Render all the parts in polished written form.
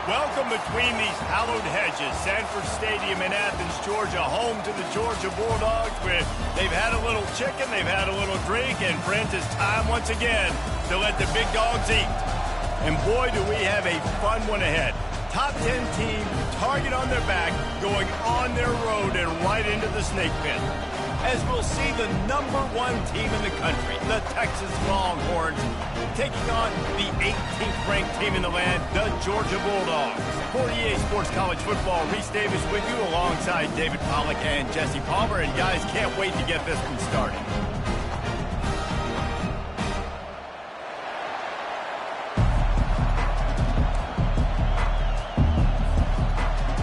Welcome between these hallowed hedges. Sanford Stadium in Athens, Georgia, home to the Georgia Bulldogs. Where they've had a little chicken, they've had a little drink, and friends, it's time once again to let the big dogs eat. And boy, do we have a fun one ahead. Top 10 team, target on their back, going on their road and right into the snake pit. As we'll see the #1 team in the country, the Texas Longhorns, taking on the 18th ranked team in the land, the Georgia Bulldogs. For EA Sports College Football, Reese Davis with you alongside David Pollack and Jesse Palmer. And guys, can't wait to get this one started.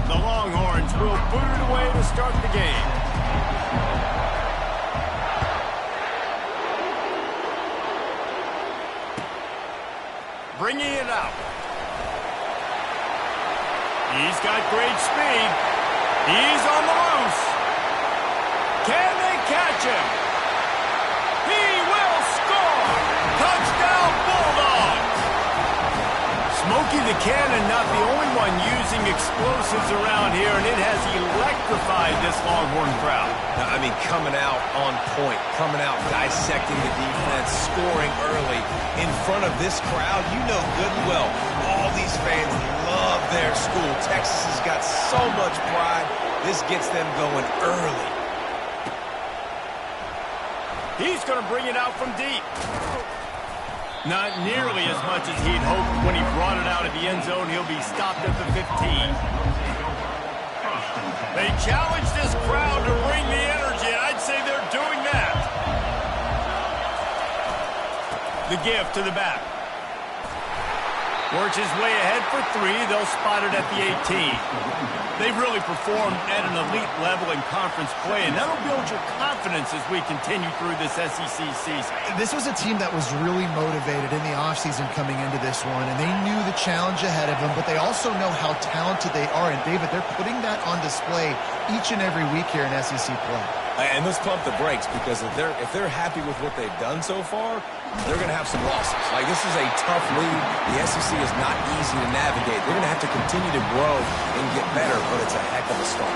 The Longhorns will boot it away to start the game. Bringing it out. He's got great speed. He's on the loose. Can they catch him? He will score. Touchdown Bulldogs. Smokey the Cannon not the only one using explosives around here, and it has electrified this Longhorn crowd. I mean, coming out on point, coming out dissecting the defense, scoring early in front of this crowd. You know good and well, all these fans love their school. Texas has got so much pride. This gets them going early. He's going to bring it out from deep. Not nearly as much as he'd hoped when he brought it out of the end zone. He'll be stopped at the 15. They challenge this crowd to bring the energy, and I'd say they're doing that. The give to the back. Works his way ahead for 3. They'll spot it at the 18. They've really performed at an elite level in conference play, and that'll build your confidence as we continue through this SEC season. This was a team that was really motivated in the offseason coming into this one, and they knew the challenge ahead of them, but they also know how talented they are. And, David, they're putting that on display each and every week here in SEC play. And let's pump the brakes, because if they're happy with what they've done so far, they're going to have some losses. Like, this is a tough league. The SEC is not easy to navigate. They're going to have to continue to grow and get better, but it's a heck of a start.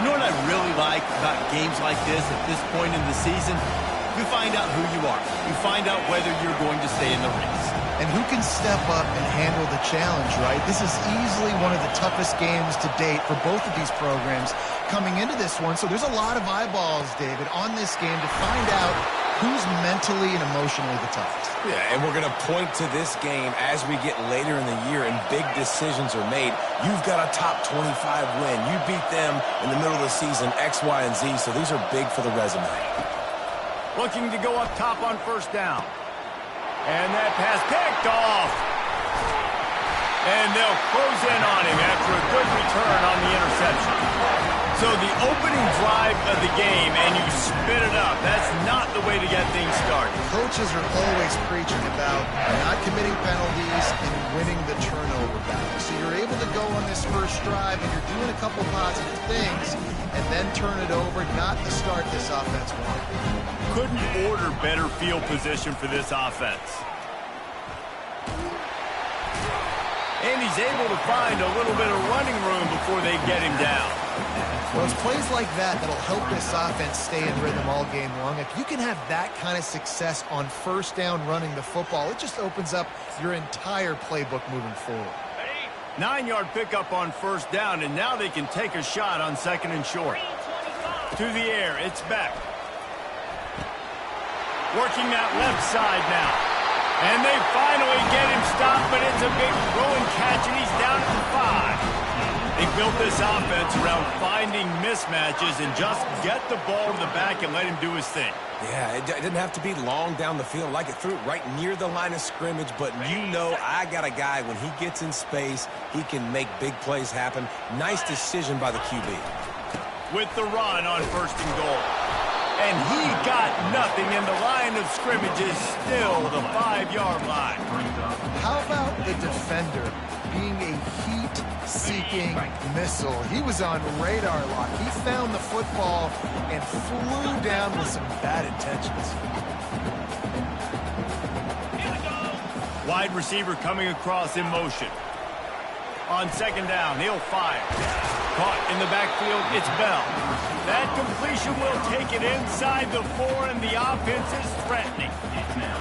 You know what I really like about games like this at this point in the season? You find out who you are. You find out whether you're going to stay in the race. And who can step up and handle the challenge, right? This is easily one of the toughest games to date for both of these programs coming into this one. So there's a lot of eyeballs, David, on this game to find out who's mentally and emotionally the toughest. Yeah, and we're going to point to this game as we get later in the year and big decisions are made. You've got a top 25 win. You beat them in the middle of the season, X, Y, and Z, so these are big for the resume. Looking to go up top on first down. And that pass picked off. And they'll close in on him after a good return on the interception. So the opening drive of the game, and you spit it up. That's not the way to get things started. Coaches are always preaching about not committing penalties and winning the turnover battle. So you're able to go on this first drive, and you're doing a couple positive things, and then turn it over, not to start this offense one. Couldn't order better field position for this offense. And he's able to find a little bit of running room before they get him down. Well, it's plays like that that'll help this offense stay in rhythm all game long. If you can have that kind of success on first down running the football, it just opens up your entire playbook moving forward. 9-yard pickup on first down, and now they can take a shot on second and short. To the air, it's Beck. Working that left side now. And they finally get him stopped, but it's a big throw and catch, and he's down at the 5. They built this offense around finding mismatches and just get the ball to the back and let him do his thing. Yeah, it didn't have to be long down the field. Like it threw it right near the line of scrimmage, but you know I got a guy, when he gets in space, he can make big plays happen. Nice decision by the QB. With the run on first and goal. And he got nothing, and the line of scrimmage is still the 5-yard line. How about the defender being a heat-seeking missile? He was on radar lock. He found the football and flew down with some bad intentions. Wide receiver coming across in motion. On second down, he'll fire. Caught in the backfield, it's Bell. That completion will take it inside the 4, and the offense is threatening.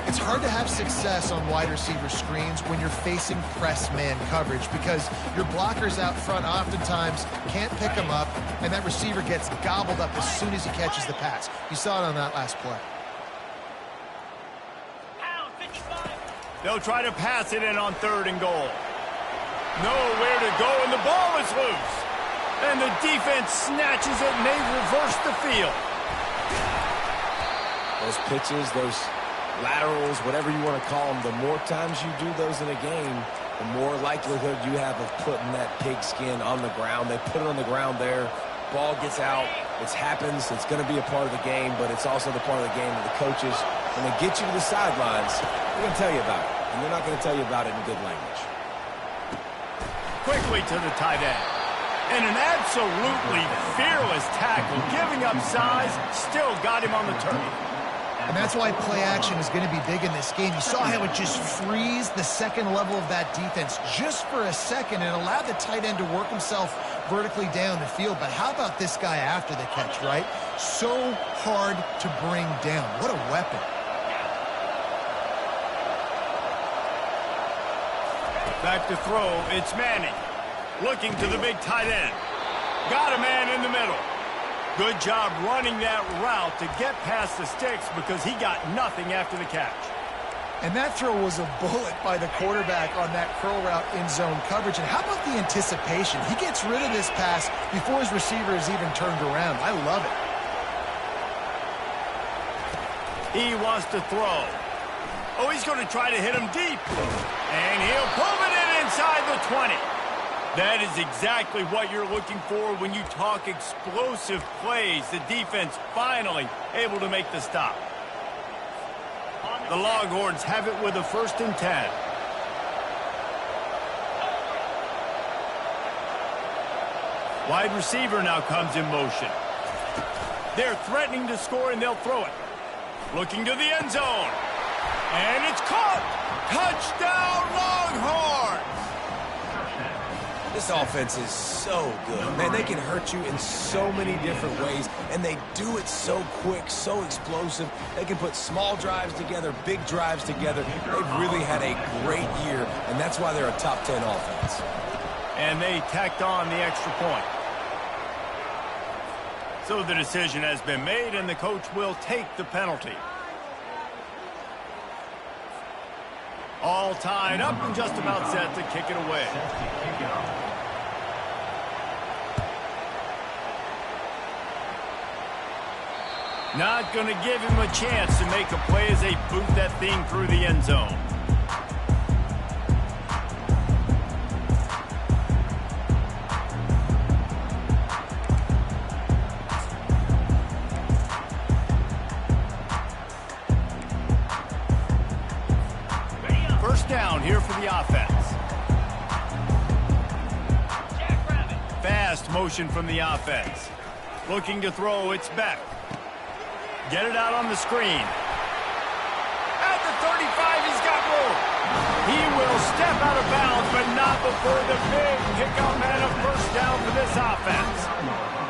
It's hard to have success on wide receiver screens when you're facing press man coverage because your blockers out front oftentimes can't pick them up, and that receiver gets gobbled up as soon as he catches the pass. You saw it on that last play. They'll try to pass it in on 3rd and goal. Nowhere to go, and the ball is loose. And the defense snatches it, and they reverse the field. Those pitches, those laterals, whatever you want to call them, the more times you do those in a game, the more likelihood you have of putting that pigskin on the ground. They put it on the ground there. Ball gets out. It happens. It's going to be a part of the game, but it's also the part of the game that the coaches, when they get you to the sidelines, they're going to tell you about it. And they're not going to tell you about it in good language. Quickly to the tight end. And an absolutely fearless tackle, giving up size, still got him on the turn. And that's why play action is going to be big in this game. You saw how it just frees the second level of that defense just for a second and allowed the tight end to work himself vertically down the field. But how about this guy after the catch, right? So hard to bring down. What a weapon. Back to throw, it's Manning. Looking to the big tight end. Got a man in the middle. Good job running that route to get past the sticks because he got nothing after the catch. And that throw was a bullet by the quarterback on that curl route in zone coverage. And how about the anticipation? He gets rid of this pass before his receiver is even turned around. I love it. He wants to throw. Oh, he's going to try to hit him deep. And he'll pull it in inside the 20. That is exactly what you're looking for when you talk explosive plays. The defense finally able to make the stop. The Longhorns have it with a 1st and 10. Wide receiver now comes in motion. They're threatening to score, and they'll throw it. Looking to the end zone. And it's caught! Touchdown, Longhorns! This offense is so good. Man, they can hurt you in so many different ways, and they do it so quick, so explosive. They can put small drives together, big drives together. They've really had a great year, and that's why they're a top 10 offense. And they tacked on the extra point. So the decision has been made, and the coach will take the penalty. All tied up and just about set to kick it away. Not going to give him a chance to make a play as they boot that thing through the end zone. First down here for the offense. Fast motion from the offense. Looking to throw, it's Beck. Get it out on the screen. At the 35, he's got room. He will step out of bounds, but not before the big pickup and a first down for this offense.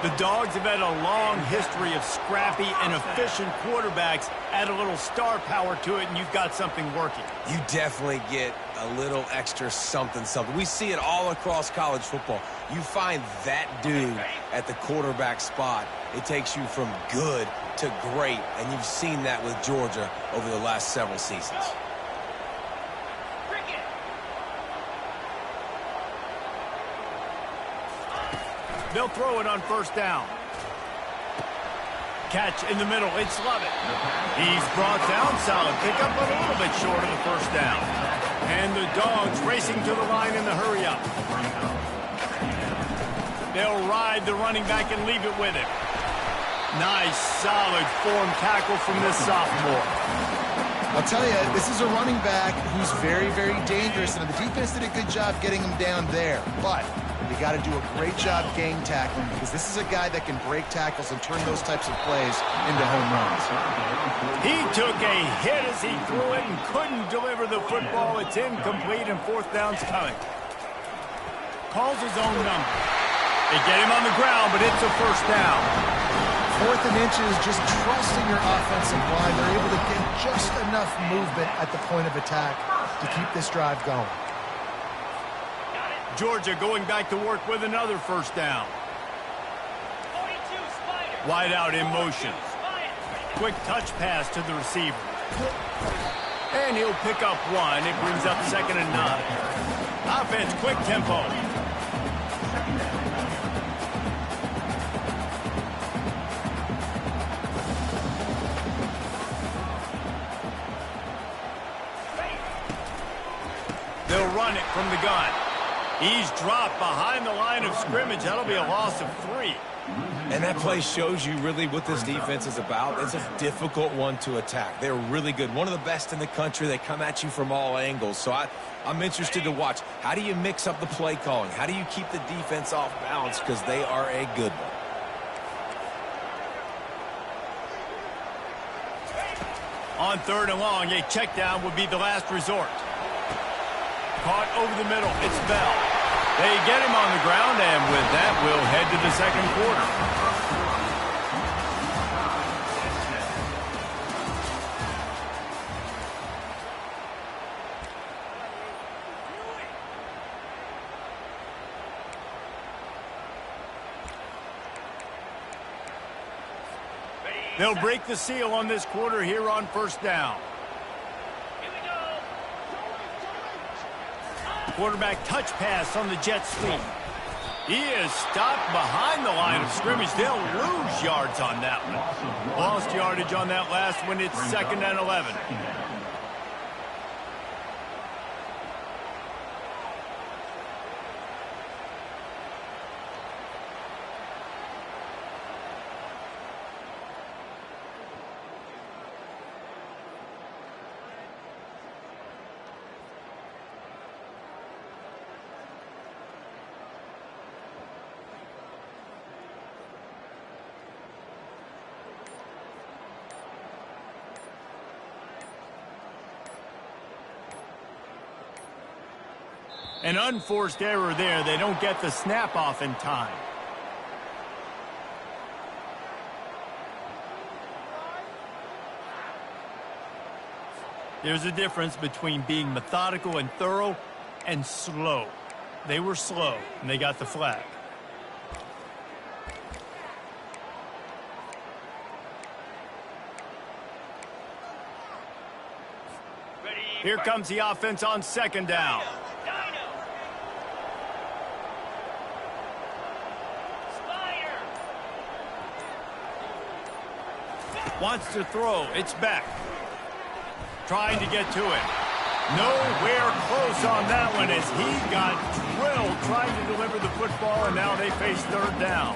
The Dogs have had a long history of scrappy and efficient quarterbacks. Add a little star power to it, and you've got something working. You definitely get a little extra something. We see it all across college football. You find that dude at the quarterback spot, it takes you from good to great, and you've seen that with Georgia over the last several seasons. They'll throw it on first down. Catch in the middle, it's Lovett. He's brought down, solid pickup, but a little bit short of the first down. And the Dogs racing to the line in the hurry-up. They'll ride the running back and leave it with him. Nice, solid form tackle from this sophomore. I'll tell you, this is a running back who's very, very dangerous, and the defense did a good job getting him down there. But you got to do a great job gang tackling because this is a guy that can break tackles and turn those types of plays into home runs. He took a hit as he threw it and couldn't deliver the football. It's incomplete, and fourth down's coming. calls his own number. They get him on the ground, but it's a first down. 4th and inches, just trusting your offensive line. They're able to get just enough movement at the point of attack to keep this drive going. Georgia going back to work with another first down. Wide out in motion. Quick touch pass to the receiver. And he'll pick up 1. It brings up 2nd and 9. Offense, quick tempo. They'll run it from the gun. He's dropped behind the line of scrimmage. That'll be a loss of 3. And that play shows you really what this defense is about. It's a difficult one to attack. They're really good. One of the best in the country. They come at you from all angles. So I'm interested to watch. How do you mix up the play calling? How do you keep the defense off balance? Because they are a good one. On 3rd and long, a check down would be the last resort. Caught over the middle. It's Bell. They get him on the ground, and with that, we'll head to the second quarter. They'll break the seal on this quarter here on first down. Quarterback touch pass on the jet sweep. He is stopped behind the line of scrimmage. They'll lose yards on that one. Lost yardage on that last one. It's 2nd and 11. An unforced error there. They don't get the snap off in time. There's a difference between being methodical and thorough and slow. They were slow, and they got the flag. Here comes the offense on 2nd down. Wants to throw. It's back. Trying to get to it. Nowhere close on that one as he got drilled trying to deliver the football, and now they face 3rd down.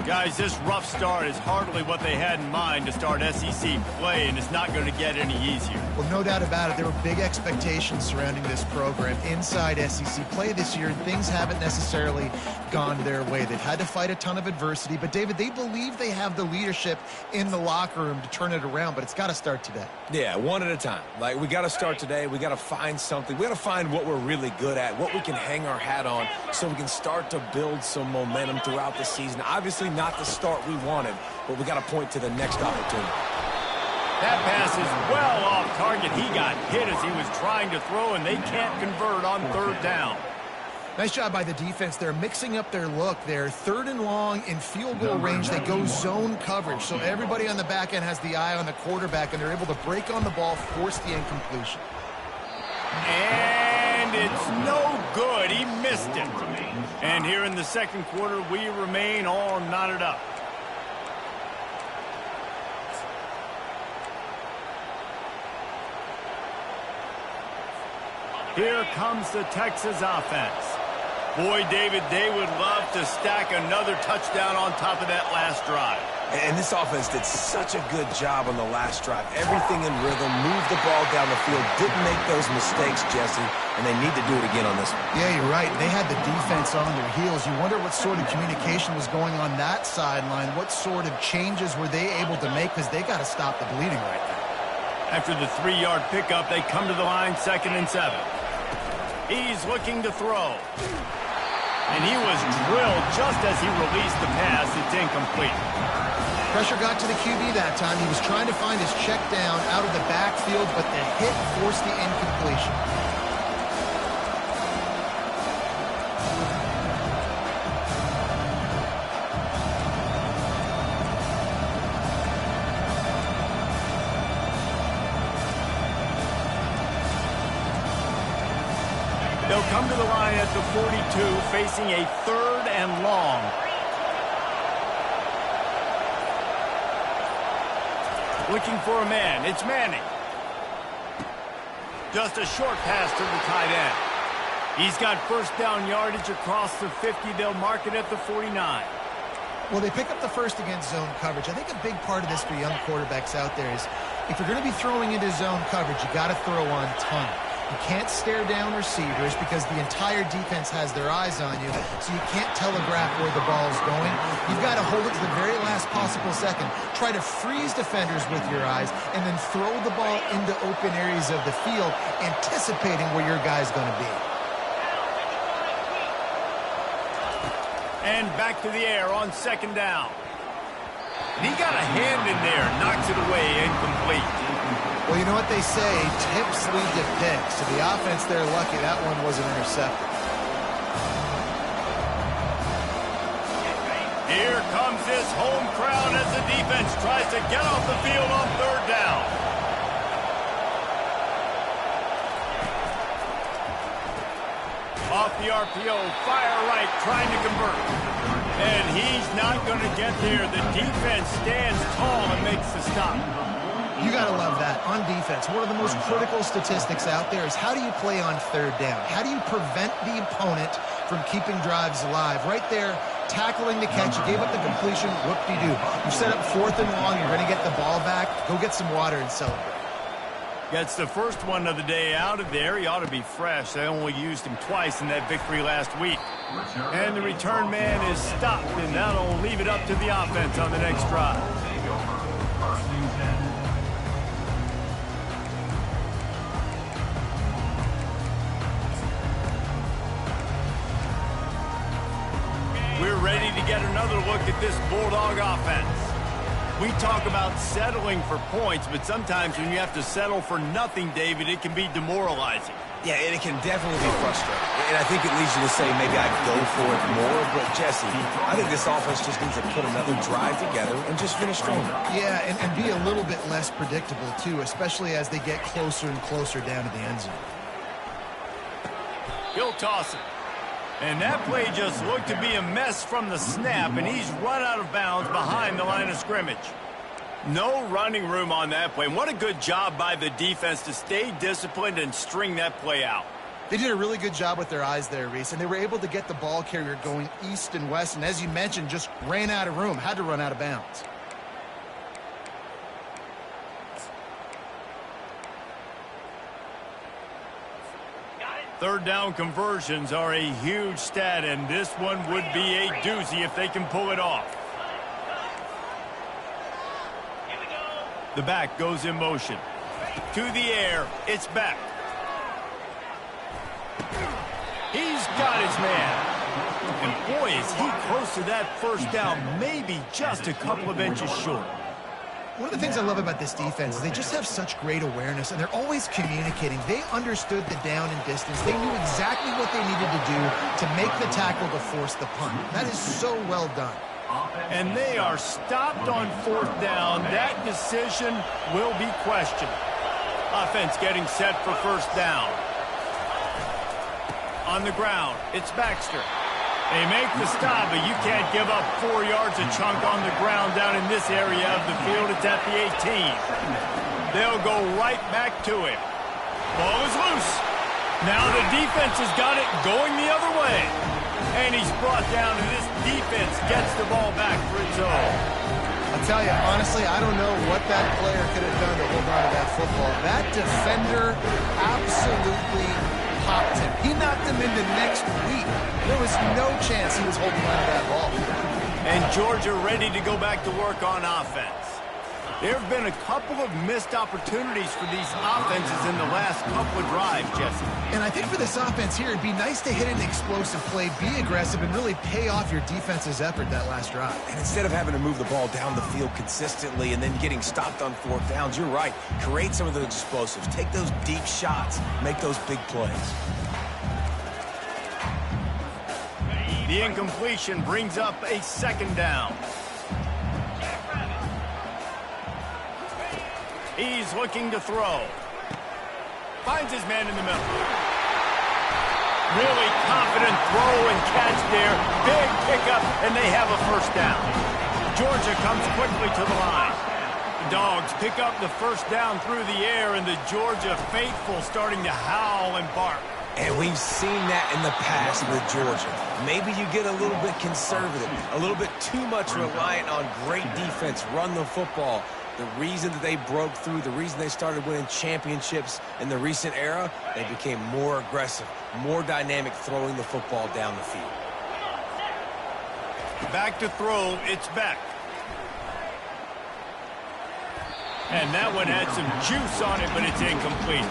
Guys, this rough start is hardly what they had in mind to start SEC play, and it's not going to get any easier. Well, no doubt about it. There were big expectations surrounding this program inside SEC play this year, and things haven't necessarily gone their way. They've had to fight a ton of adversity, but, David, they believe they have the leadership in the locker room to turn it around, but it's got to start today. Yeah, one at a time. Like, we got to start today. We got to find something. We got to find what we're really good at, what we can hang our hat on so we can start to build some momentum throughout the season. Obviously, not the start we wanted, but we got to point to the next opportunity. That pass is well off target. He got hit as he was trying to throw, and they can't convert on 3rd down. Nice job by the defense. They're mixing up their look. They're 3rd and long in field goal range. They go zone coverage, so everybody on the back end has the eye on the quarterback, and they're able to break on the ball, force the incompletion. And it's no good. He missed it. And here in the second quarter, we remain all knotted up. Here comes the Texas offense. Boy, David, they would love to stack another touchdown on top of that last drive. And this offense did such a good job on the last drive. Everything in rhythm, moved the ball down the field, didn't make those mistakes, Jesse, and they need to do it again on this one. Yeah, you're right. They had the defense on their heels. You wonder what sort of communication was going on that sideline. What sort of changes were they able to make, because they got to stop the bleeding right now. After the 3-yard pickup, they come to the line 2nd and 7. He's looking to throw. And he was drilled just as he released the pass. It's incomplete. Pressure got to the QB that time. He was trying to find his check down out of the backfield, but the hit forced the incompletion. They'll come to the line at the 42, facing a 3rd and long. Looking for a man. It's Manning. Just a short pass to the tight end. He's got first down yardage across the 50. They'll mark it at the 49. Well, they pick up the first against zone coverage. I think a big part of this for young quarterbacks out there is if you're going to be throwing into zone coverage, you got to throw on ton. You can't stare down receivers because the entire defense has their eyes on you, so you can't telegraph where the ball is going. You've got to hold it to the very last possible second. Try to freeze defenders with your eyes and then throw the ball into open areas of the field, anticipating where your guy's going to be. And back to the air on 2nd down. And he got a hand in there, knocks it away, incomplete. Well, you know what they say, tips lead to picks. To the offense, they're lucky that one wasn't intercepted. Here comes this home crowd as the defense tries to get off the field on 3rd down. Off the RPO, fire right, trying to convert. And he's not going to get there. The defense stands tall and makes the stop. You got to love that. On defense, one of the most critical statistics out there is how do you play on 3rd down? How do you prevent the opponent from keeping drives alive? Right there, tackling the catch. You gave up the completion. Whoop-de-doo. You set up 4th and long. You're going to get the ball back. Go get some water and celebrate. Gets the first one of the day out of there. He ought to be fresh. They only used him twice in that victory last week. And the return man is stopped, and that'll leave it up to the offense on the next drive. We're ready to get another look at this Bulldog offense. We talk about settling for points, but sometimes when you have to settle for nothing, David, it can be demoralizing. Yeah, and it can definitely be frustrating. And I think it leads you to say maybe I'd go for it more. But, Jesse, I think this offense just needs to put another drive together and just finish stronger. Yeah, and be a little bit less predictable, too, especially as they get closer and closer down to the end zone. He'll toss it. And that play just looked to be a mess from the snap, and he's run out of bounds behind the line of scrimmage. No running room on that play. What a good job by the defense to stay disciplined and string that play out. They did a really good job with their eyes there, Reese, and they were able to get the ball carrier going east and west, and as you mentioned, just ran out of room, had to run out of bounds. Third down conversions are a huge stat, and this one would be a doozy if they can pull it off. The back goes in motion. To the air, it's back. He's got his man. And boy, is he close to that first down, maybe just a couple of inches short. One of the things I love about this defense is they just have such great awareness, and they're always communicating. They understood the down and distance. They knew exactly what they needed to do to make the tackle to force the punt. That is so well done. And they are stopped on 4th down. That decision will be questioned. Offense getting set for first down. On the ground, it's Baxter. They make the stop, but you can't give up 4 yards a chunk on the ground down in this area of the field. It's at the 18. They'll go right back to him. Ball is loose. Now the defense has got it going the other way. And he's brought down, and this defense gets the ball back for its own. I'll tell you, honestly, I don't know what that player could have done to hold on to that football. That defender absolutely popped him. He knocked him into next week. There was no chance he was holding on to that ball. And Georgia ready to go back to work on offense. There have been a couple of missed opportunities for these offenses in the last couple of drives, Jesse. And I think for this offense here, it'd be nice to hit an explosive play, be aggressive, and really pay off your defense's effort that last drive. And instead of having to move the ball down the field consistently and then getting stopped on fourth downs, you're right. Create some of those explosives. Take those deep shots. Make those big plays. The incompletion brings up a second down. He's looking to throw. Finds his man in the middle. Really confident throw and catch there. Big pickup, and they have a first down. Georgia comes quickly to the line. The Dogs pick up the first down through the air, and the Georgia faithful starting to howl and bark. And we've seen that in the past with Georgia. Maybe you get a little bit conservative, a little bit too much reliant on great defense, run the football. The reason that they broke through, the reason they started winning championships in the recent era, they became more aggressive, more dynamic throwing the football down the field. Back to throw, it's Beck. And that one had some juice on it, but it's incomplete.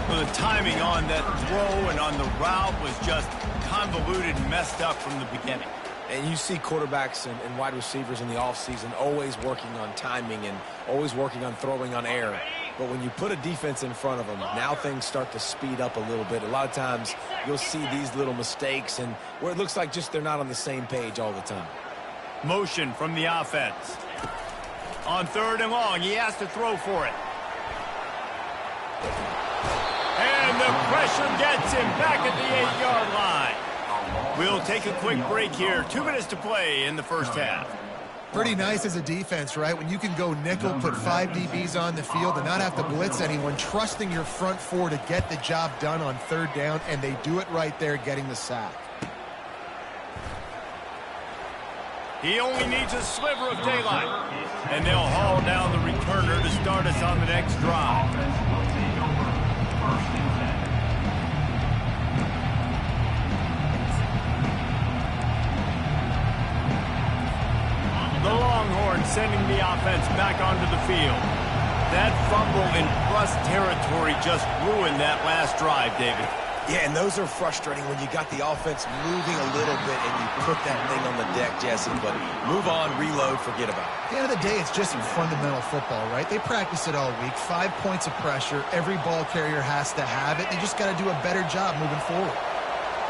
Well, the timing on that throw and on the route was just convoluted and messed up from the beginning. And you see quarterbacks and wide receivers in the offseason always working on timing and always working on throwing on air. But when you put a defense in front of them, now things start to speed up a little bit. A lot of times you'll see these little mistakes and where it looks like just they're not on the same page all the time. Motion from the offense. On third and long, he has to throw for it. And the pressure gets him back at the 8-yard line. We'll take a quick break here. 2 minutes to play in the first half. Pretty nice as a defense, right? When you can go nickel, put 5 DBs on the field and not have to blitz anyone, trusting your front four to get the job done on third down, and they do it right there, getting the sack. He only needs a sliver of daylight. And they'll haul down the returner to start us on the next drive. The Longhorns sending the offense back onto the field. That fumble in plus territory just ruined that last drive, David. Yeah, and those are frustrating when you got the offense moving a little bit and you put that thing on the deck, Jesse. But move on, reload, forget about it. At the end of the day, it's just some fundamental football, right? They practice it all week. 5 points of pressure. Every ball carrier has to have it. They just got to do a better job moving forward.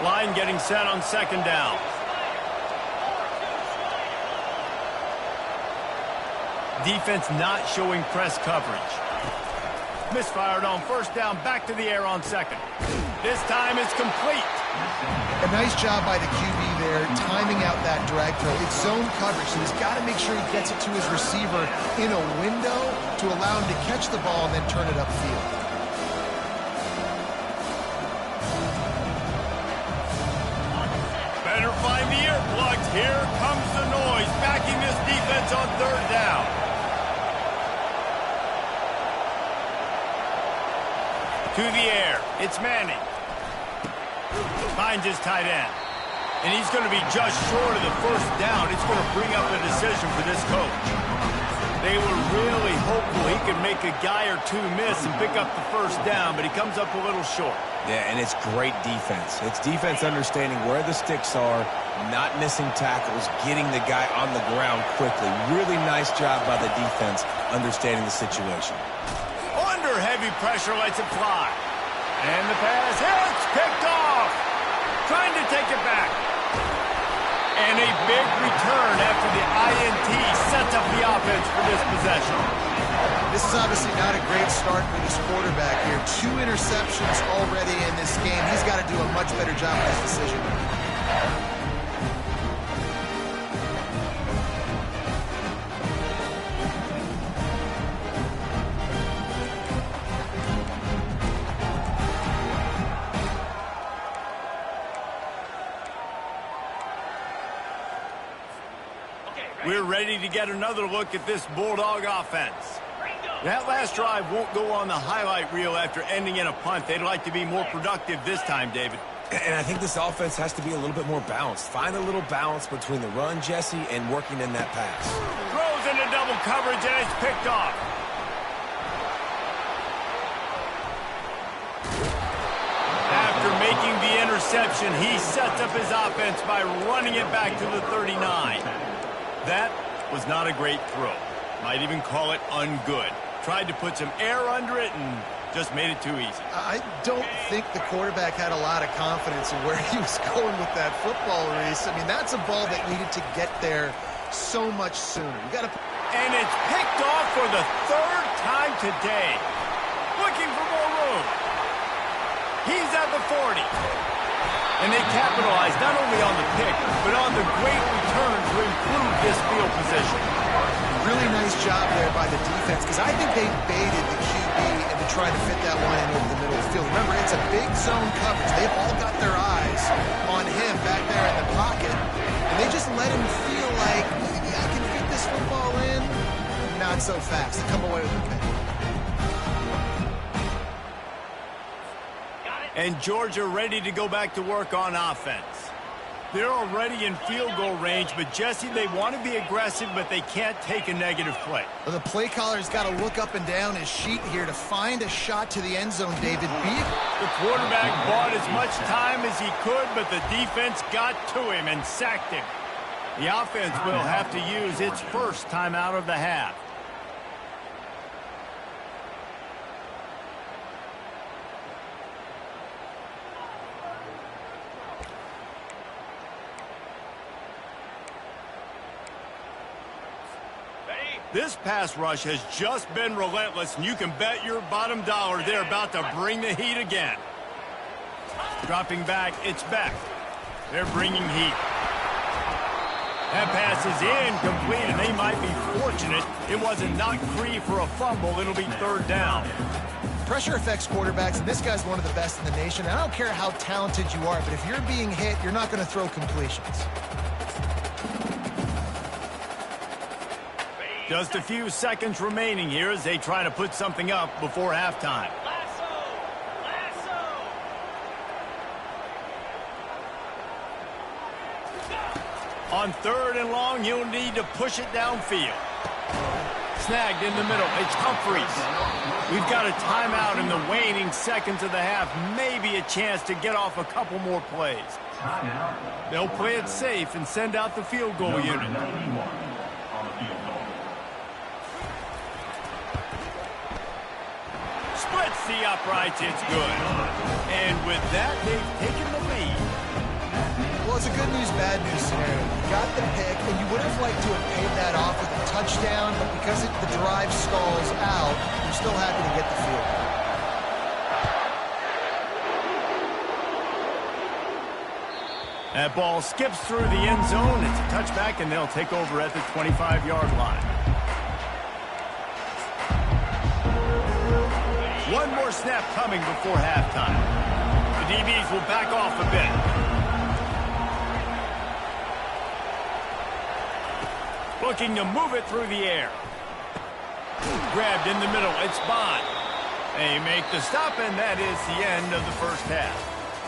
Line getting set on second down. Defense not showing press coverage. Misfired on first down, back to the air on second. This time it's complete. A nice job by the QB there, timing out that drag throw. It's zone coverage, so he's got to make sure he gets it to his receiver in a window to allow him to catch the ball and then turn it upfield. Better find the earplugs. Here comes the noise, backing this defense on third down. To the air, it's Manning. Finds his tight end. And he's going to be just short of the first down. It's going to bring up a decision for this coach. They were really hopeful he could make a guy or two miss and pick up the first down, but he comes up a little short. Yeah, and it's great defense. It's defense understanding where the sticks are, not missing tackles, getting the guy on the ground quickly. Really nice job by the defense understanding the situation. Under heavy pressure, lets it fly. And the pass hits, picked off. Trying to take it back. And a big return after the INT sets up the offense for this possession. This is obviously not a great start for this quarterback here. 2 interceptions already in this game. He's got to do a much better job with his decision. We're ready to get another look at this Bulldog offense. That last drive won't go on the highlight reel after ending in a punt. They'd like to be more productive this time, David. And I think this offense has to be a little bit more balanced. Find a little balance between the run, Jesse, and working in that pass. Throws into double coverage, and it's picked off. After making the interception, he sets up his offense by running it back to the 39. That was not a great throw. Might even call it ungood. Tried to put some air under it and just made it too easy. I don't think the quarterback had a lot of confidence in where he was going with that football, Reese. I mean, that's a ball that needed to get there so much sooner. You got to. And it's picked off for the third time today. Looking for more room. He's at the 40. And they capitalize not only on the pick, but on the great return to improve this field position. Really nice job there by the defense, because I think they baited the QB into trying to fit that one in over the middle of the field. Remember, it's a big zone coverage. They've all got their eyes on him back there in the pocket, and they just let him feel like, I can fit this football in. Not so fast. They come away with the pick. And Georgia ready to go back to work on offense. They're already in field goal range, but Jesse, they want to be aggressive, but they can't take a negative play. Well, the play caller's got to look up and down his sheet here to find a shot to the end zone, David. The quarterback bought as much time as he could, but the defense got to him and sacked him. The offense will have to use its first timeout of the half. This pass rush has just been relentless, and you can bet your bottom dollar they're about to bring the heat again. Dropping back, it's back. They're bringing heat. That pass is incomplete, and they might be fortunate it wasn't knocked free for a fumble. It'll be third down. Pressure affects quarterbacks, and this guy's one of the best in the nation. I don't care how talented you are, but if you're being hit, you're not going to throw completions. Just a few seconds remaining here as they try to put something up before halftime. On third and long, you'll need to push it downfield. Snagged in the middle. It's Humphries. We've got a timeout in the waning seconds of the half. Maybe a chance to get off a couple more plays. They'll play it safe and send out the field goal unit. Splits the uprights, it's good. And with that, they've taken the lead. Well, it's a good news, bad news scenario. You got the pick, and you would have liked to have paid that off with a touchdown, but because the drive stalls out, you're still happy to get the field goal. That ball skips through the end zone. It's a touchback, and they'll take over at the 25-yard line. One more snap coming before halftime. The DBs will back off a bit. Looking to move it through the air. Grabbed in the middle. It's Bond. They make the stop, and that is the end of the first half.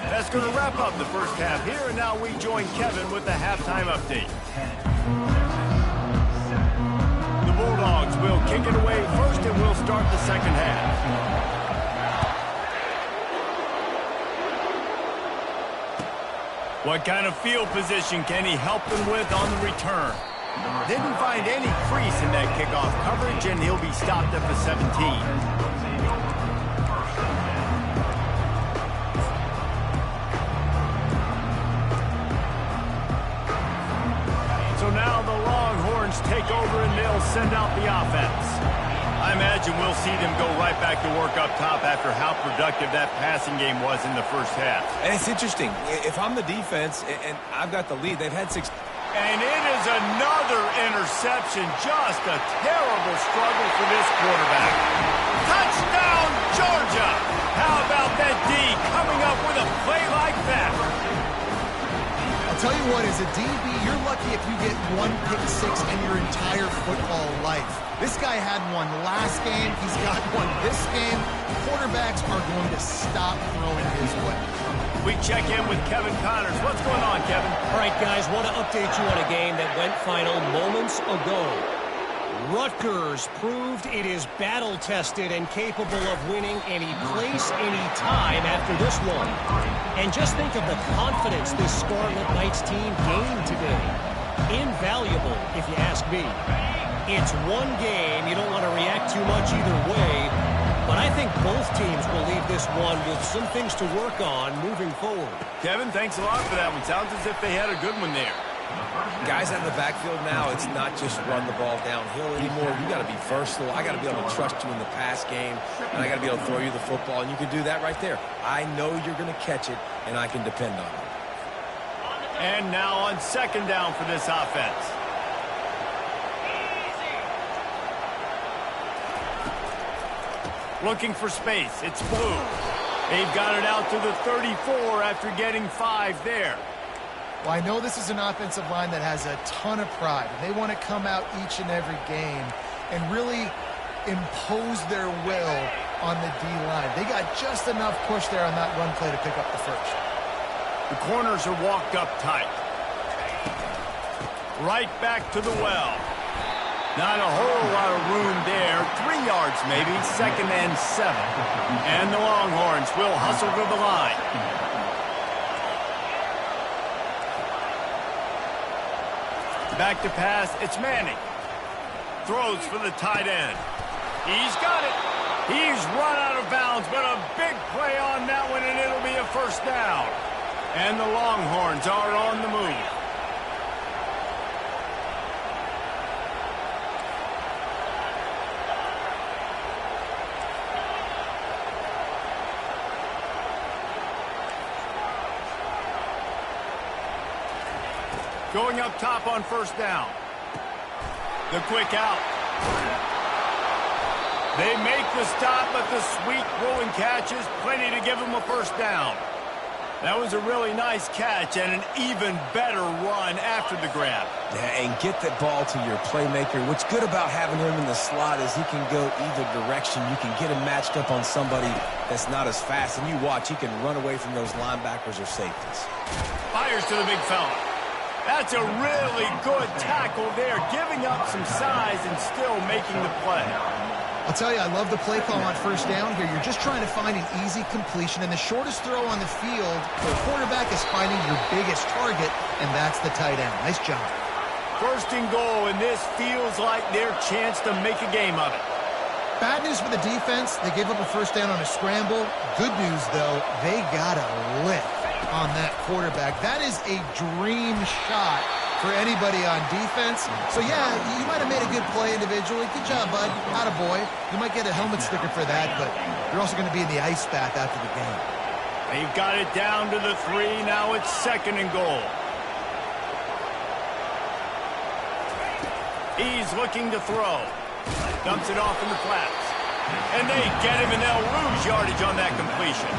That's going to wrap up the first half here, and now we join Kevin with the halftime update. The Bulldogs will kick it away first, and we'll start the second half. What kind of field position can he help them with on the return? Didn't find any crease in that kickoff coverage, and he'll be stopped at the 17. So now the Longhorns take over, and they'll send out the offense. I imagine we'll see them go right back to work up top after how productive that passing game was in the first half. And it's interesting. If I'm the defense and I've got the lead, they've had 6. And it is another interception. Just a terrible struggle for this quarterback. Touchdown, Georgia! How about that D coming up with a play like that? I'll tell you what, as a DB, you're lucky if you get one pick six in your entire football life. This guy had one last game. He's got one this game. Quarterbacks are going to stop throwing his way. We check in with Kevin Connors. What's going on, Kevin? All right, guys, want to update you on a game that went final moments ago. Rutgers proved it is battle-tested and capable of winning any place, any time after this one. And just think of the confidence this Scarlet Knights team gained today. Invaluable, if you ask me. It's one game. You don't want to react too much either way. But I think both teams will leave this one with some things to work on moving forward. Kevin, thanks a lot for that one. Sounds as if they had a good one there. Guys out in the backfield now, it's not just run the ball downhill anymore. You got to be versatile. I got to be able to trust you in the pass game, and I got to be able to throw you the football, and you can do that right there. I know you're going to catch it, and I can depend on it. And now on second down for this offense. Looking for space. It's blue. They've got it out to the 34 after getting 5 there. Well, I know this is an offensive line that has a ton of pride. They want to come out each and every game and really impose their will on the D-line. They got just enough push there on that run play to pick up the first. The corners are walked up tight. Right back to the well. Not a whole lot of room there. 3 yards maybe, 2nd and 7. And the Longhorns will hustle to the line. Back to pass, it's Manning. Throws for the tight end. He's got it. He's run out of bounds, but a big play on that one, and it'll be a first down. And the Longhorns are on the move. Going up top on first down. The quick out. They make the stop, but the sweet rolling catch is plenty to give them a first down. That was a really nice catch and an even better run after the grab. Yeah, and get the ball to your playmaker. What's good about having him in the slot is he can go either direction. You can get him matched up on somebody that's not as fast, and you watch, he can run away from those linebackers or safeties. Fires to the big fella. That's a really good tackle there, giving up some size and still making the play. I'll tell you, I love the play call on first down here. You're just trying to find an easy completion, and the shortest throw on the field, the quarterback is finding your biggest target, and that's the tight end. Nice job. First and goal, and this feels like their chance to make a game of it. Bad news for the defense. They gave up a first down on a scramble. Good news, though, they got a lift on that quarterback. That is a dream shot for anybody on defense. So, yeah, you might have made a good play individually. Good job, bud. Attaboy. You might get a helmet sticker for that, but you're also going to be in the ice bath after the game. They've got it down to the 3. Now it's second and goal. He's looking to throw. Dumps it off in the flats. And they get him, and they'll lose yardage on that completion.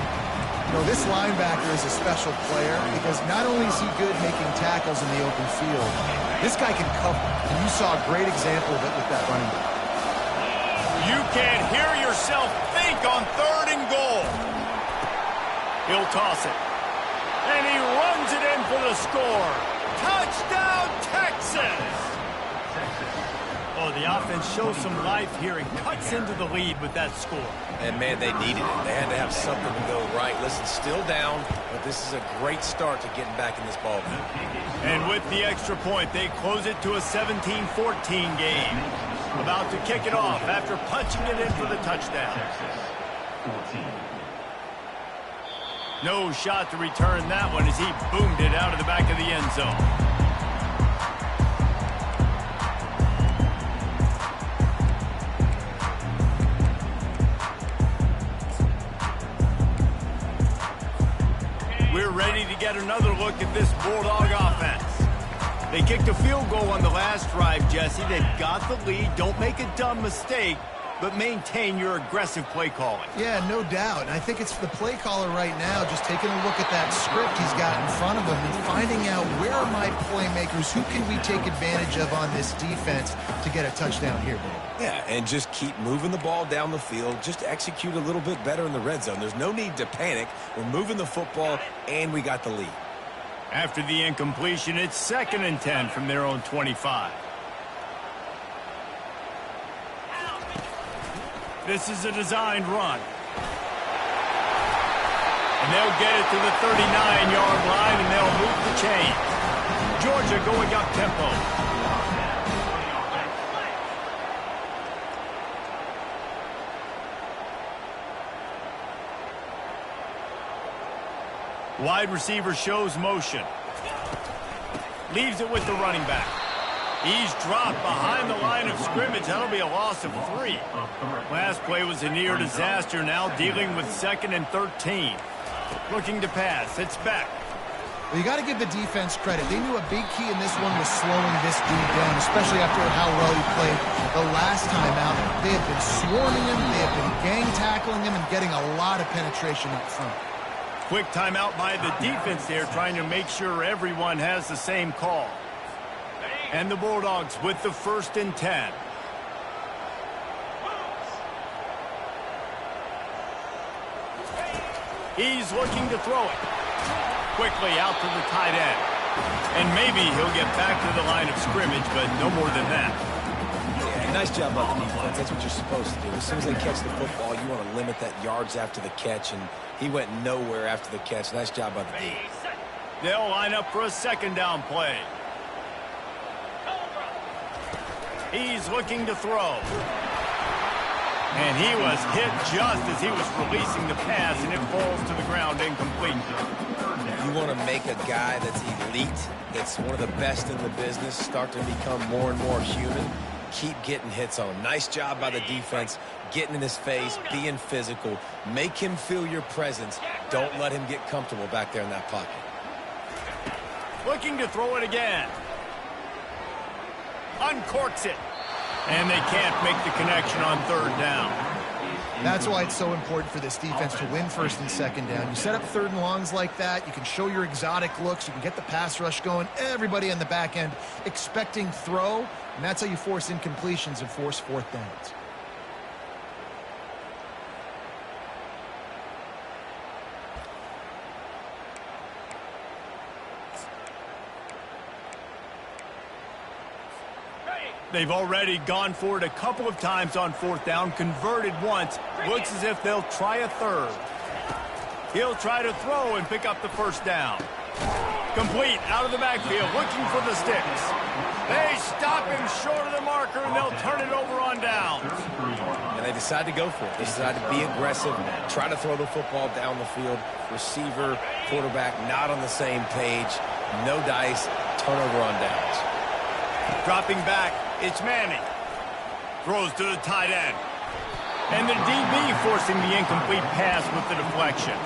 You know, this linebacker is a special player because not only is he good making tackles in the open field, this guy can cover. And you saw a great example of it with that running back. You can't hear yourself think on third and goal. He'll toss it. And he runs it in for the score. Touchdown, Texas! Oh, the offense shows some life here and cuts into the lead with that score. And, man, they needed it. They had to have something to go right. Listen, still down, but this is a great start to getting back in this ballgame. And with the extra point, they close it to a 17-14 game. About to kick it off after punching it in for the touchdown. No shot to return that one as he boomed it out of the back of the end zone. We're ready to get another look at this Bulldog offense. They kicked a field goal on the last drive, Jesse. They've got the lead. Don't make a dumb mistake. but maintain your aggressive play calling. Yeah, no doubt. And I think it's the play caller right now just taking a look at that script he's got in front of him and finding out where are my playmakers, who can we take advantage of on this defense to get a touchdown here, Dave. Yeah, and just keep moving the ball down the field. Just execute a little bit better in the red zone. There's no need to panic. We're moving the football, and we got the lead. After the incompletion, it's 2nd and 10 from their own 25. This is a designed run. And they'll get it to the 39-yard line, and they'll move the chain. Georgia going up tempo. Wide receiver shows motion. Leaves it with the running back. He's dropped behind the line of scrimmage. That'll be a loss of 3. Last play was a near disaster. Now dealing with 2nd and 13. Looking to pass. It's back. Well, you got to give the defense credit. They knew a big key in this one was slowing this dude down, especially after how well he played the last time out. They have been swarming him. They have been gang tackling him and getting a lot of penetration up front. Quick timeout by the defense there, trying to make sure everyone has the same call. And the Bulldogs with the 1st and 10. He's looking to throw it. Quickly out to the tight end. And maybe he'll get back to the line of scrimmage, but no more than that. Yeah, nice job by the defense. That's what you're supposed to do. As soon as they catch the football, you want to limit that yards after the catch, and he went nowhere after the catch. Nice job by the defense. They'll line up for a 2nd down play. He's looking to throw. And he was hit just as he was releasing the pass, and it falls to the ground incomplete. You want to make a guy that's elite, that's one of the best in the business, start to become more and more human. Keep getting hits on him. Nice job by the defense, getting in his face, being physical. Make him feel your presence. Don't let him get comfortable back there in that pocket. Looking to throw it again. Uncorks it. And they can't make the connection on 3rd down. That's why it's so important for this defense to win 1st and 2nd down. You set up 3rd and longs like that. You can show your exotic looks. You can get the pass rush going. Everybody on the back end expecting throw. And that's how you force incompletions and force 4th downs. They've already gone for it a couple of times on 4th down, converted once. Looks as if they'll try a 3rd. He'll try to throw and pick up the 1st down. Complete out of the backfield, looking for the sticks. They stop him short of the marker, and they'll turn it over on downs. And they decide to go for it. They decide to be aggressive, try to throw the football down the field. Receiver, quarterback, not on the same page. No dice, turnover on downs. Dropping back, it's Manning. Throws to the tight end. And the DB forcing the incomplete pass with the deflection.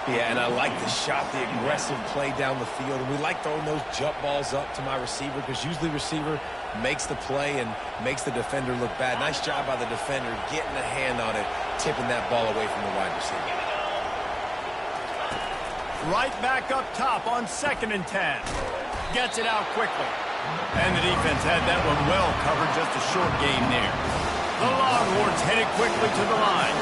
Yeah, and I like the shot, the aggressive play down the field. And we like throwing those jump balls up to my receiver because usually receiver makes the play and makes the defender look bad. Nice job by the defender getting a hand on it, tipping that ball away from the wide receiver. Right back up top on 2nd and 10. Gets it out quickly. And the defense had that one well covered, just a short game there. The Longhorns headed quickly to the line.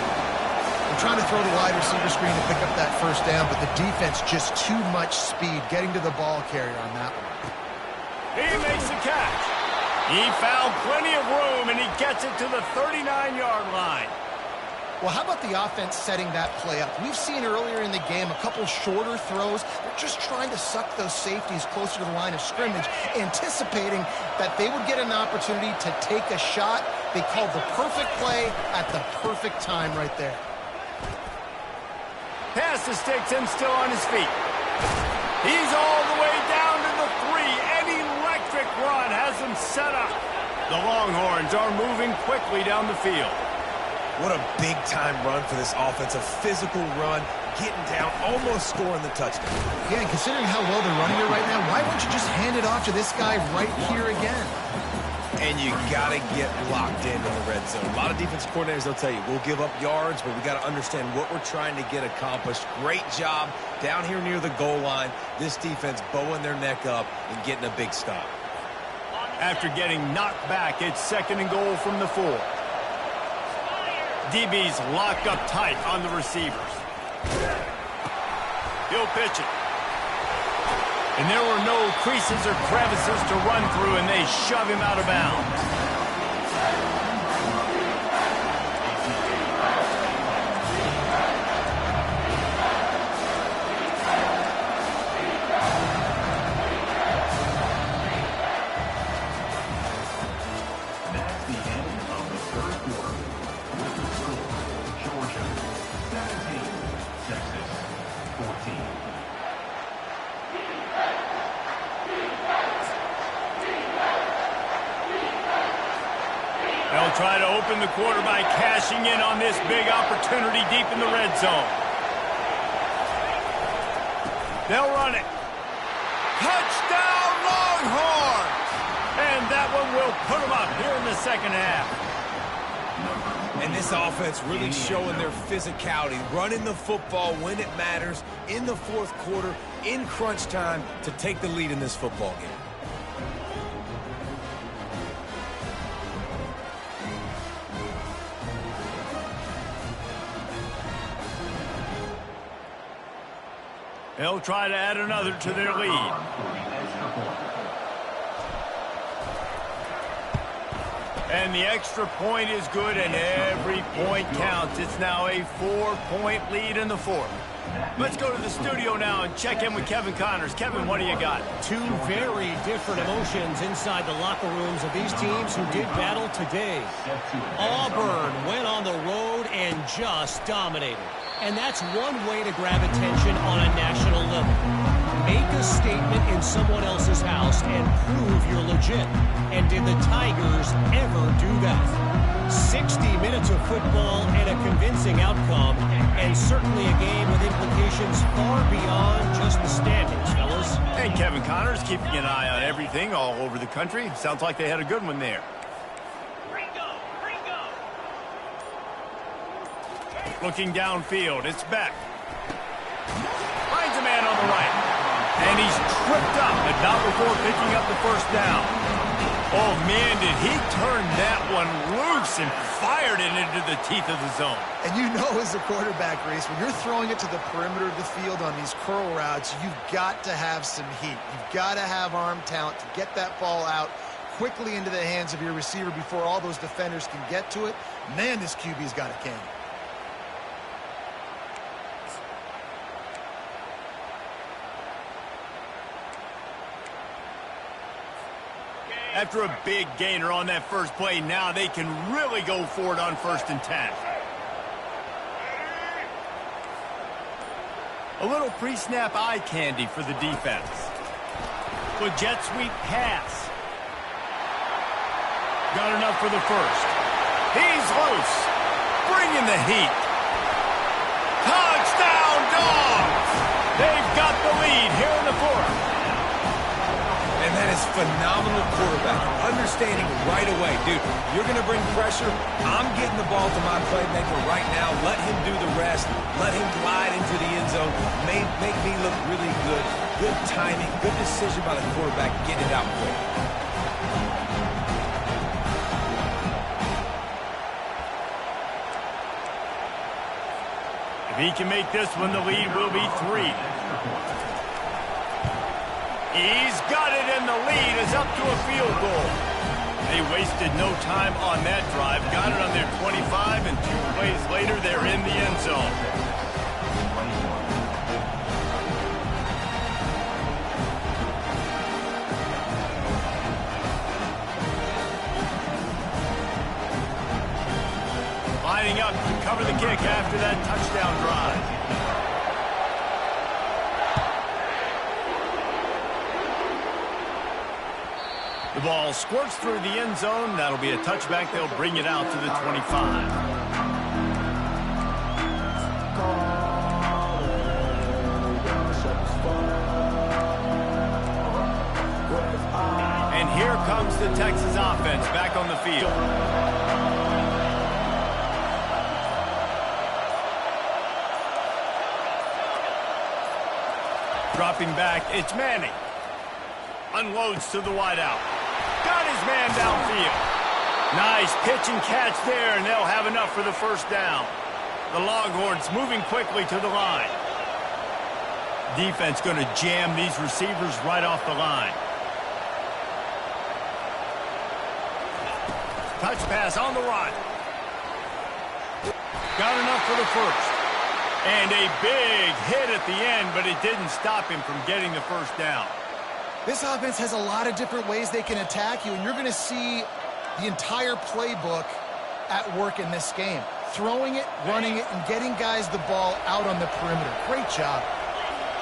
They're trying to throw the wide receiver screen to pick up that 1st down, but the defense just too much speed getting to the ball carrier on that one. He makes the catch. He found plenty of room, and he gets it to the 39-yard line. Well, how about the offense setting that play up? We've seen earlier in the game a couple shorter throws. They're just trying to suck those safeties closer to the line of scrimmage, anticipating that they would get an opportunity to take a shot. They called the perfect play at the perfect time right there. Pass to sticks and still on his feet. He's all the way down to the 3. An electric run has him set up. The Longhorns are moving quickly down the field. What a big-time run for this offense. A physical run, getting down, almost scoring the touchdown. Yeah, and considering how well they're running it right now, why won't you just hand it off to this guy right here again? And you got to get locked in the red zone. A lot of defense coordinators, they'll tell you, we'll give up yards, but we got to understand what we're trying to get accomplished. Great job down here near the goal line. This defense bowing their neck up and getting a big stop. After getting knocked back, it's 2nd and goal from the 4. DB's locked up tight on the receivers. He'll pitch it. And there were no creases or crevices to run through, and they shove him out of bounds. That's the end of the 3rd quarter. With the score, Georgia 17, Texas 14. They'll try to open the quarter by cashing in on this big opportunity deep in the red zone. They'll run it. Touchdown, Longhorns! And that one will put them up here in the 2nd half. And this offense really showing their physicality, running the football when it matters, in the 4th quarter, in crunch time, to take the lead in this football game. They'll try to add another to their lead. And the extra point is good, and every point counts. It's now a 4-point lead in the 4th. Let's go to the studio now and check in with Kevin Connors. Kevin, what do you got? Two very different emotions inside the locker rooms of these teams who did battle today. Auburn went on the road and just dominated. And that's one way to grab attention on a national level. Make a statement in someone else's house and prove you're legit. And did the Tigers ever do that? 60 minutes of football and a convincing outcome, and certainly a game with implications far beyond just the standings, fellas. And Kevin Connors keeping an eye on everything all over the country. Sounds like they had a good one there. Looking downfield, it's Beck. Finds a man on the right. And he's tripped up, but not before picking up the 1st down. Oh, man, did he turn that one loose and fired it into the teeth of the zone. And you know, as a quarterback, Reese, when you're throwing it to the perimeter of the field on these curl routes, you've got to have some heat. You've got to have arm talent to get that ball out quickly into the hands of your receiver before all those defenders can get to it. Man, this QB's got a cannon. After a big gainer on that first play, now they can really go for it on 1st and 10. A little pre-snap eye candy for the defense. With jet sweep pass. Got enough for the 1st. He's loose. Bringing the heat. Touchdown, Dogs! They've got the lead here in the 4th. And that is phenomenal quarterback. Understanding right away, dude, you're going to bring pressure. I'm getting the ball to my playmaker right now. Let him do the rest. Let him glide into the end zone. Make me look really good. Good timing. Good decision by the quarterback. Get it out quick. If he can make this one, the lead will be 3. He's got it, and the lead is up to a field goal. They wasted no time on that drive. Got it on their 25, and 2 plays later, they're in the end zone. Lining up to cover the kick after that touchdown drive. The ball squirts through the end zone. That'll be a touchback. They'll bring it out to the 25. And here comes comes the Texas offense back on the field. Dropping back, it's Manning. Unloads to the wideout. Got his man downfield. Nice pitch and catch there, and they'll have enough for the first down. The Longhorns moving quickly to the line. Defense going to jam these receivers right off the line. Touch pass on the run. Got enough for the first. And a big hit at the end, but it didn't stop him from getting the first down. This offense has a lot of different ways they can attack you, and you're going to see the entire playbook at work in this game. Throwing it, running it, and getting guys the ball out on the perimeter. Great job.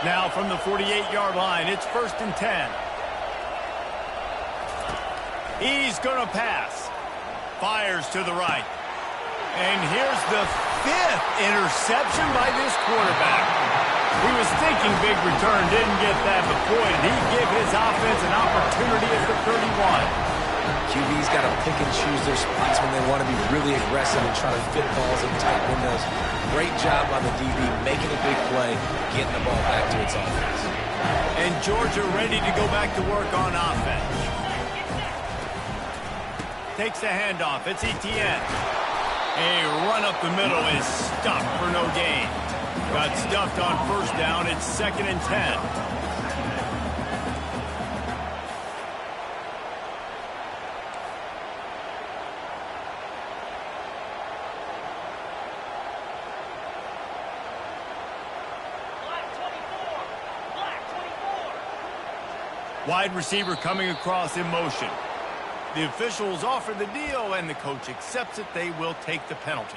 Now from the 48-yard line, it's 1st and 10. He's going to pass. Fires to the right. And here's the 5th interception by this quarterback. He was thinking big return, didn't get that, but boy, did he give his offense an opportunity at the 31. QB's got to pick and choose their spots when they want to be really aggressive and try to fit balls in tight windows. Great job by the DB making a big play, getting the ball back to its offense. And Georgia ready to go back to work on offense. Takes the handoff. It's Etienne. A run up the middle is stuffed for no gain. Got stuffed on first down. It's 2nd and 10. Wide receiver coming across in motion. The officials offer the deal, and the coach accepts it. They will take the penalty.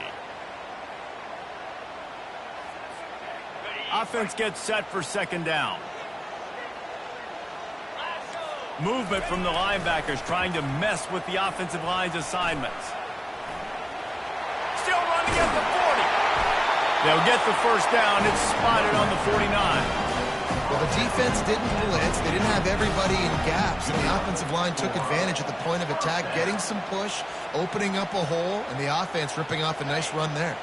Offense gets set for 2nd down. Movement from the linebackers trying to mess with the offensive line's assignments. Still running at the 40. They'll get the first down. It's spotted on the 49. Well, the defense didn't blitz. They didn't have everybody in gaps, and the offensive line took advantage at the point of attack, getting some push, opening up a hole, and the offense ripping off a nice run there.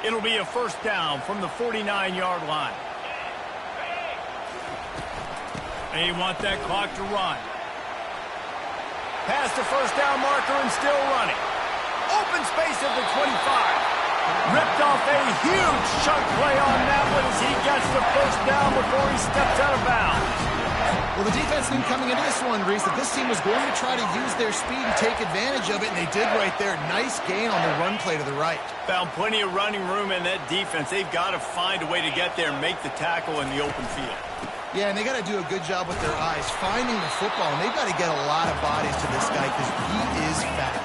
It'll be a first down from the 49-yard line. They want that clock to run. Past the first down marker and still running. Open space at the 25. Ripped off a huge chunk play on that one as he gets the first down before he steps out of bounds. Well, the defense knew coming into this one, Reese, that this team was going to try to use their speed and take advantage of it, and they did right there. Nice gain on the run play to the right. Found plenty of running room in that defense. They've got to find a way to get there and make the tackle in the open field. Yeah, and they got to do a good job with their eyes, finding the football, and they've got to get a lot of bodies to this guy because he is fat.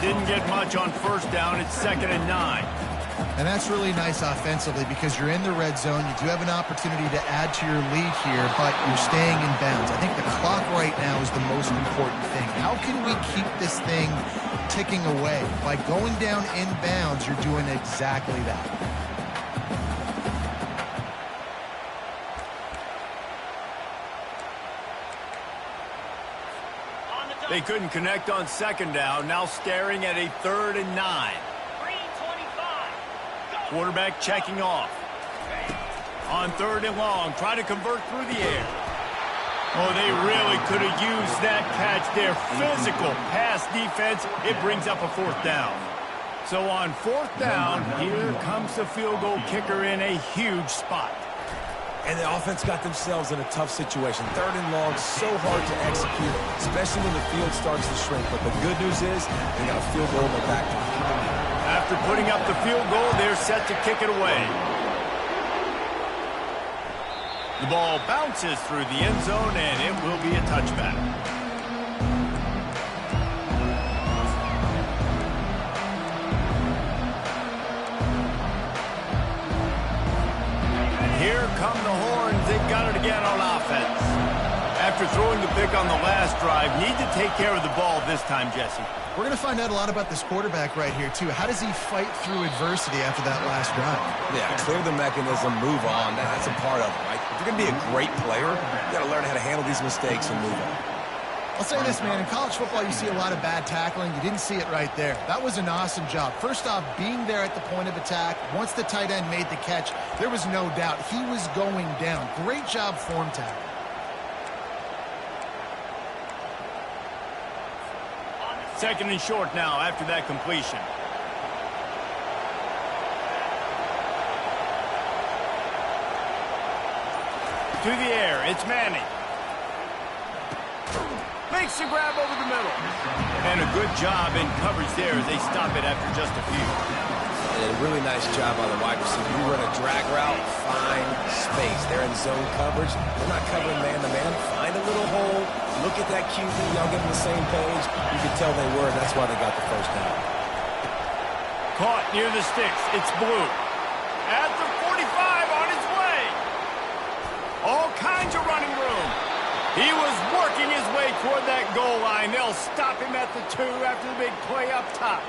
Didn't get much on first down. It's 2nd and 9. And that's really nice offensively because you're in the red zone. You do have an opportunity to add to your lead here, but you're staying in bounds. I think the clock right now is the most important thing. How can we keep this thing ticking away? By going down in bounds, you're doing exactly that. They couldn't connect on 2nd down. Now staring at a 3rd and 9. Quarterback checking off. On 3rd and long, trying to convert through the air. Oh, they really could have used that catch there. Physical pass defense. It brings up a 4th down. So on 4th down, here comes the field goal kicker in a huge spot. And the offense got themselves in a tough situation. 3rd and long, so hard to execute, especially when the field starts to shrink. But the good news is they got a field goal in the back. After putting up the field goal, they're set to kick it away. The ball bounces through the end zone, and it will be a touchback. Here come the horns. They've got it again on offense. After throwing the pick on the last drive, need to take care of the ball this time, Jesse. We're going to find out a lot about this quarterback right here, too. How does he fight through adversity after that last drive? Yeah, clear the mechanism, move on. That's a part of it, right? If you're going to be a great player, you got to learn how to handle these mistakes and move on. I'll say this, man. In college football, you see a lot of bad tackling. You didn't see it right there. That was an awesome job. First off, being there at the point of attack. Once the tight end made the catch, there was no doubt he was going down. Great job form tackle. Second and short now after that completion. To the air, it's Manning. Makes the grab over the middle. And a good job in coverage there as they stop it after just a few. And a really nice job by the wide receiver. You run a drag route, find space. They're in zone coverage. They're not covering man-to-man. Find a little hole. Look at that QB. Y'all get on the same page. You can tell they were, and that's why they got the first down. Caught near the sticks. It's Blue. At the 45 on his way. All kinds of running room. He was working his way toward that goal line. They'll stop him at the 2 after the big play up top.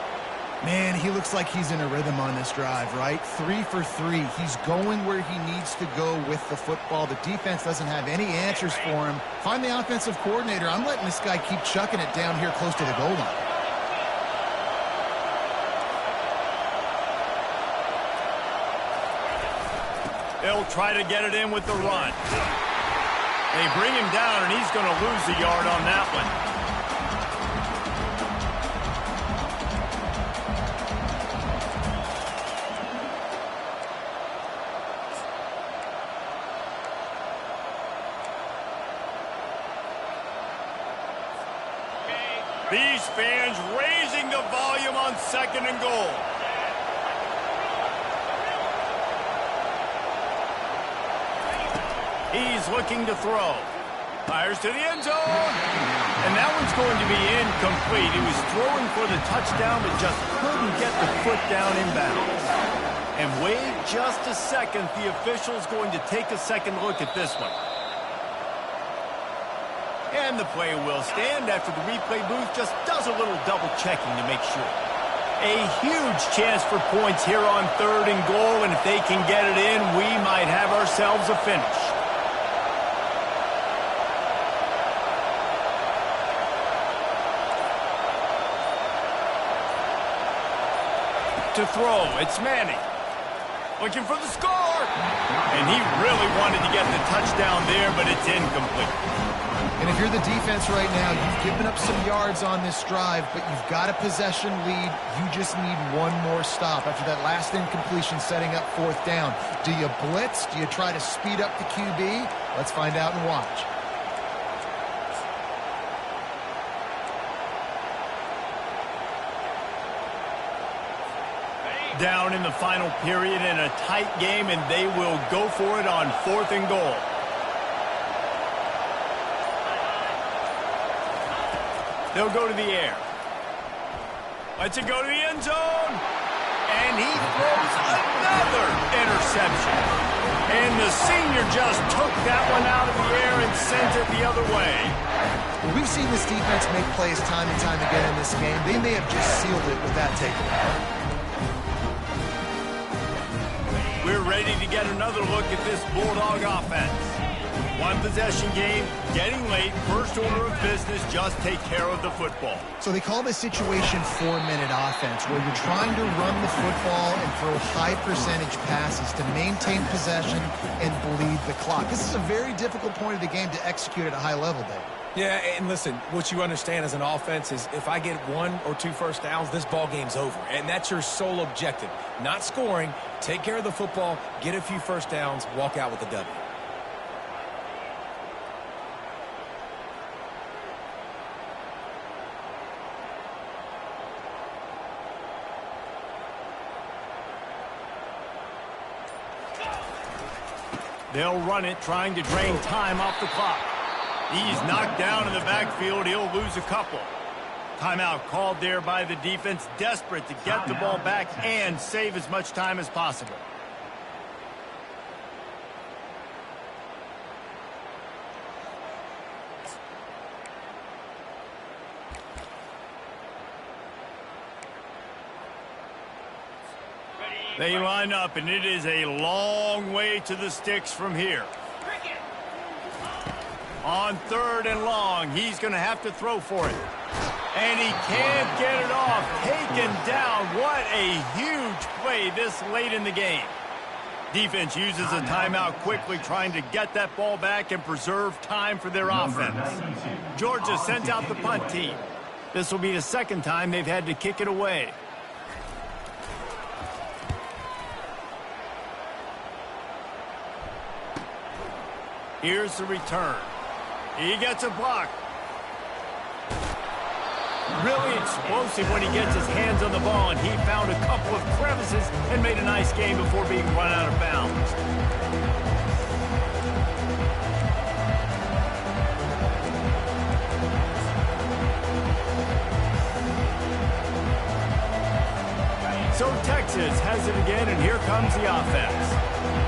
Man, he looks like he's in a rhythm on this drive, right? 3 for 3. He's going where he needs to go with the football. The defense doesn't have any answers for him. Find the offensive coordinator. I'm letting this guy keep chucking it down here close to the goal line. They'll try to get it in with the run. They bring him down, and he's going to lose a yard on that one. These fans raising the volume on second and goal. He's looking to throw. Fires to the end zone. And that one's going to be incomplete. He was throwing for the touchdown, but just couldn't get the foot down inbounds. And wait just a second. The official's going to take a second look at this one. And the play will stand after the replay booth just does a little double checking to make sure. A huge chance for points here on third and goal, and if they can get it in, we might have ourselves a finish. To throw, it's Manning. Looking for the score. And he really wanted to get the touchdown there, but it's incomplete. And if you're the defense right now, you've given up some yards on this drive, but you've got a possession lead. You just need one more stop after that last incompletion setting up fourth down. Do you blitz? Do you try to speed up the QB? Let's find out and watch. Down in the final period in a tight game, and they will go for it on fourth and goal. They'll go to the air. Lets it go to the end zone. And he throws another interception. And the senior just took that one out of the air and sends it the other way. Well, we've seen this defense make plays time and time again in this game. They may have just sealed it with that takeaway. We're ready to get another look at this Bulldog offense. One possession game, getting late, first order of business, just take care of the football. So they call this situation 4-minute offense, where you're trying to run the football and throw high percentage passes to maintain possession and bleed the clock. This is a very difficult point of the game to execute at a high level, Dave. Yeah, and listen, what you understand as an offense is if I get 1 or 2 first downs, this ball game's over. And that's your sole objective. Not scoring, take care of the football, get a few first downs, walk out with a W. They'll run it, trying to drain time off the clock. He's knocked down in the backfield. He'll lose a couple. Timeout called there by the defense, desperate to get the ball back and save as much time as possible. They line up, and it is a long way to the sticks from here. On 3rd and long, he's going to have to throw for it. And he can't get it off. Taken down. What a huge play this late in the game. Defense uses a timeout quickly, trying to get that ball back and preserve time for their offense. Georgia sends out the punt team. This will be the 2nd time they've had to kick it away. Here's the return. He gets a block. Really explosive when he gets his hands on the ball, and he found a couple of crevices and made a nice game before being run out of bounds. So Texas has it again, and here comes the offense.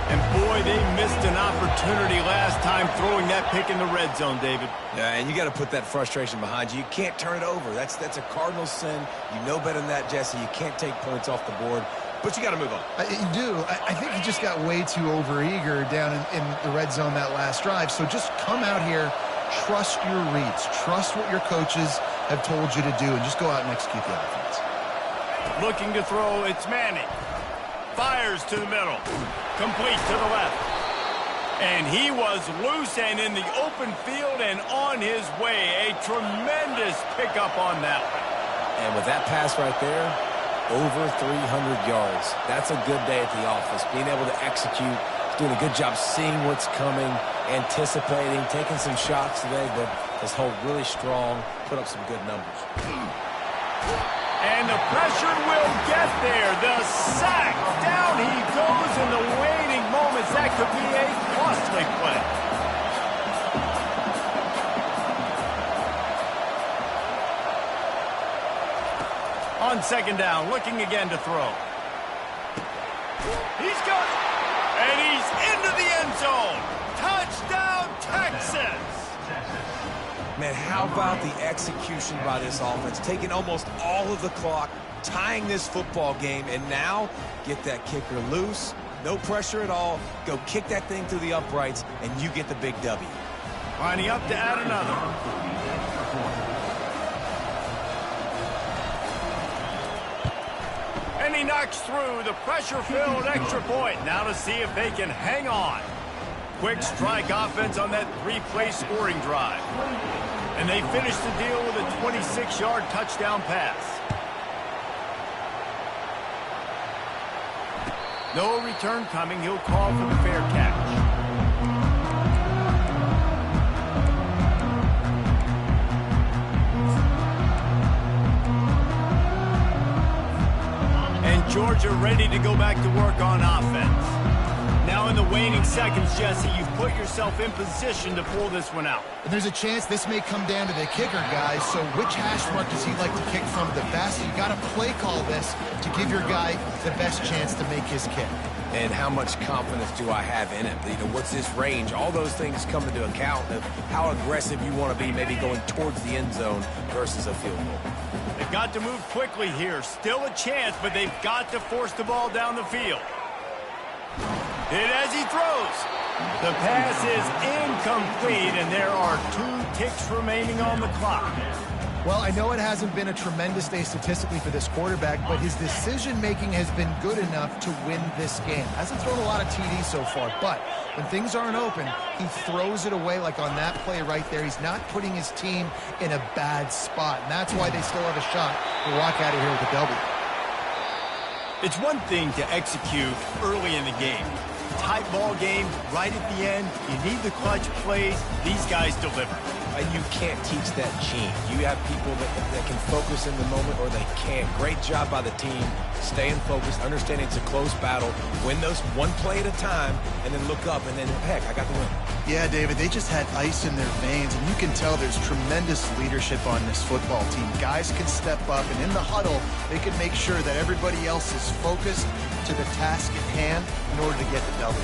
And boy, they missed an opportunity last time throwing that pick in the red zone, David. Yeah, and you got to put that frustration behind you. You can't turn it over. That's a cardinal sin. You know better than that, Jesse. You can't take points off the board, but you got to move on. You do. I think he just got way too overeager down in the red zone that last drive. So just come out here, trust your reads, trust what your coaches have told you to do, and just go out and execute the offense. Looking to throw, it's Manning. Fires to the middle. Complete to the left. And he was loose and in the open field and on his way. A tremendous pickup on that one. And with that pass right there, over 300 yards. That's a good day at the office. Being able to execute, doing a good job seeing what's coming, anticipating, taking some shots today, but his hold really strong, put up some good numbers. And the pressure will get there. The sack. Down he goes in the waiting moments. That could be a costly play. On 2nd down, looking again to throw. He's got it. And he's into the end zone. Touchdown, Texas. Man, how about the execution by this offense? Taking almost all of the clock, tying this football game, and now get that kicker loose. No pressure at all. Go kick that thing through the uprights, and you get the big W. Lining up to add another. And he knocks through the pressure-filled extra point. Now to see if they can hang on. Quick strike offense on that 3-play scoring drive. And they finish the deal with a 26-yard touchdown pass. No return coming. He'll call for the fair catch. And Georgia ready to go back to work on offense. Now in the waning seconds, Jesse, you've put yourself in position to pull this one out. And there's a chance this may come down to the kicker, guys. So which hash mark does he like to kick from the best? You got to play call this to give your guy the best chance to make his kick. And how much confidence do I have in him? You know, what's his range? All those things come into account of how aggressive you want to be, maybe going towards the end zone versus a field goal. They've got to move quickly here. Still a chance, but they've got to force the ball down the field. Hit as he throws. The pass is incomplete, and there are 2 ticks remaining on the clock. Well, I know it hasn't been a tremendous day statistically for this quarterback, but his decision-making has been good enough to win this game. Hasn't thrown a lot of TDs so far, but when things aren't open, he throws it away like on that play right there. He's not putting his team in a bad spot, and that's why they still have a shot to walk out of here with a W. It's one thing to execute early in the game. Tight ball game, right at the end. You need the clutch plays. These guys deliver. You can't teach that gene. You have people that can focus in the moment or they can't. Great job by the team, staying focused, understanding it's a close battle, win those one play at a time, and then look up, and then, heck, I got the win. Yeah, David, they just had ice in their veins, and you can tell there's tremendous leadership on this football team. Guys can step up, and in the huddle, they can make sure that everybody else is focused to the task at hand in order to get the W.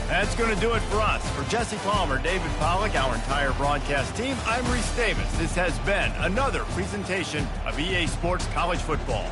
That's going to do it for us. For Jesse Palmer, David Pollack, our entire broadcast team, I'm Reese Davis. This has been another presentation of EA Sports College Football.